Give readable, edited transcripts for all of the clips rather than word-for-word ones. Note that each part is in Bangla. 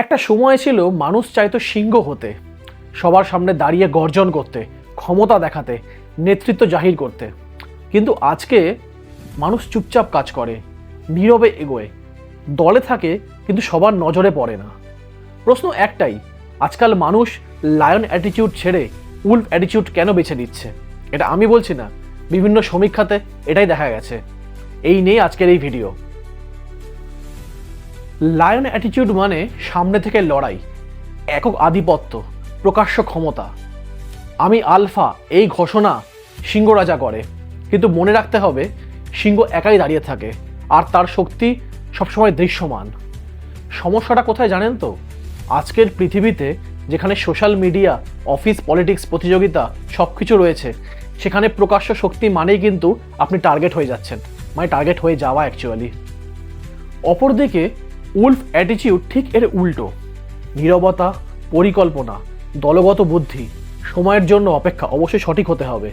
একটা সময় ছিল মানুষ চাইতো সিংহ হতে, সবার সামনে দাঁড়িয়ে গর্জন করতে, ক্ষমতা দেখাতে, নেতৃত্ব জাহির করতে। কিন্তু আজকে মানুষ চুপচাপ কাজ করে, নীরবে এগোয়, দলে থাকে কিন্তু সবার নজরে পড়ে না। প্রশ্ন একটাই, আজকাল মানুষ লায়ন অ্যাটিটিউড ছেড়ে উলফ অ্যাটিটিউড কেন বেছে নিচ্ছে? এটা আমি বলছি না, বিভিন্ন সমীক্ষাতে এটাই দেখা গেছে। এই নিয়ে আজকের এই ভিডিও। লায়ন অ্যাটিটিউড মানে সামনে থেকে লড়াই, একক আধিপত্য, প্রকাশ্য ক্ষমতা। আমি আলফা এই ঘোষণা সিংহ রাজা করে, কিন্তু মনে রাখতে হবে সিংহ একাই দাঁড়িয়ে থাকে আর তার শক্তি সবসময় দৃশ্যমান। সমস্যাটা কোথায় জানেন তো? আজকের পৃথিবীতে যেখানে সোশ্যাল মিডিয়া, অফিস পলিটিক্স, প্রতিযোগিতা সব কিছু রয়েছে, সেখানে প্রকাশ্য শক্তি মানেই কিন্তু আপনি টার্গেট হয়ে যাচ্ছেন, মানে টার্গেট হয়ে যাওয়া অ্যাকচুয়ালি। অপরদিকে উলফ অ্যাটিটিউড ঠিক এর উল্টো। নীরবতা, পরিকল্পনা, দলগত বুদ্ধি, সময়ের জন্য অপেক্ষা, অবশ্যই সঠিক হতে হবে।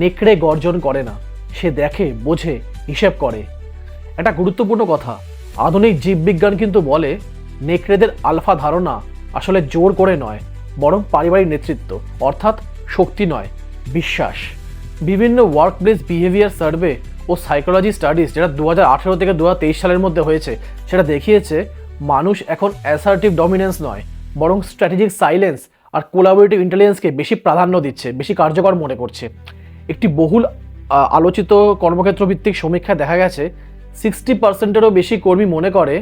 নেকড়ে গর্জন করে না, সে দেখে, বোঝে, হিসেব করে। একটা গুরুত্বপূর্ণ কথা, আধুনিক জীববিজ্ঞান কিন্তু বলে নেকড়েদের আলফা ধারণা আসলে জোর করে নয়, বরং পারিবারিক নেতৃত্ব, অর্থাৎ শক্তি নয়, বিশ্বাস। বিভিন্ন ওয়ার্কপ্লেস বিহেভিয়ার সার্ভে ও সাইকোলজি স্টাডিজ, যেটা 2018 থেকে 2023 সালের মধ্যে হয়েছে, সেটা দেখিয়েছে মানুষ এখন অ্যাসার্টিভ ডমিনেন্স নয়, বরং স্ট্র্যাটেজিক সাইলেন্স আর কোলাবোরেটিভ ইন্টেলিজেন্সকে বেশি প্রাধান্য দিচ্ছে, বেশি কার্যকর মনে করছে। একটি বহুল আলোচিত কর্মক্ষেত্র ভিত্তিক সমীক্ষায় দেখা গেছে 60%-এরও বেশি কর্মী মনে করে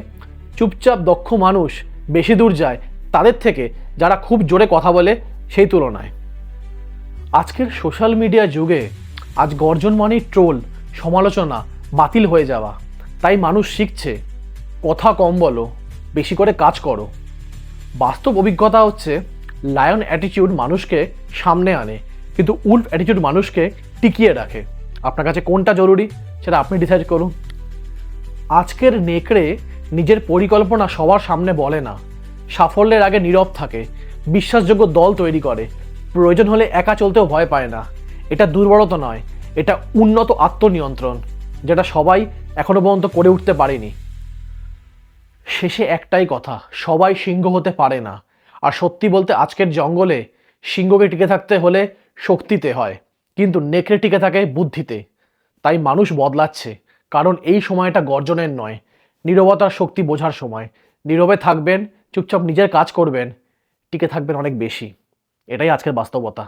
চুপচাপ দক্ষ মানুষ বেশি দূর যায় তাদের থেকে যারা খুব জোরে কথা বলে সেই তুলনায়। আজকের সোশ্যাল মিডিয়া যুগে আজ গর্জন মানেই ট্রোল, সমালোচনা, বাতিল হয়ে যাওয়া। তাই মানুষ শিখছে কথা কম বলো, বেশি করে কাজ করো। বাস্তব অভিজ্ঞতা হচ্ছে লায়ন অ্যাটিটিউড মানুষকে সামনে আনে, কিন্তু উলফ অ্যাটিটিউড মানুষকে টিকিয়ে রাখে। আপনার কাছে কোনটা জরুরি সেটা আপনি ডিসাইড করুন। আজকের নেকড়ে নিজের পরিকল্পনা সবার সামনে বলে না, সাফল্যের আগে নীরব থাকে, বিশ্বাসযোগ্য দল তৈরি করে, প্রয়োজন হলে একা চলতেও ভয় পায় না। এটা দুর্বলতা নয়, এটা উন্নত আত্মনিয়ন্ত্রণ, যেটা সবাই এখনো পর্যন্ত করে উঠতে পারেনি। শেষে একটাই কথা, সবাই সিংহ হতে পারে না। আর সত্যি বলতে আজকের জঙ্গলে সিংহকে টিকে থাকতে হলে শক্তিতে হয়, কিন্তু নেকড়ে টিকে থাকে বুদ্ধিতে। তাই মানুষ বদলাচ্ছে, কারণ এই সময়টা গর্জনের নয়, নীরবতার শক্তি বোঝার সময়। নীরবে থাকবেন, চুপচাপ নিজের কাজ করবেন, টিকে থাকবেন অনেক বেশি। এটাই আজকের বাস্তবতা।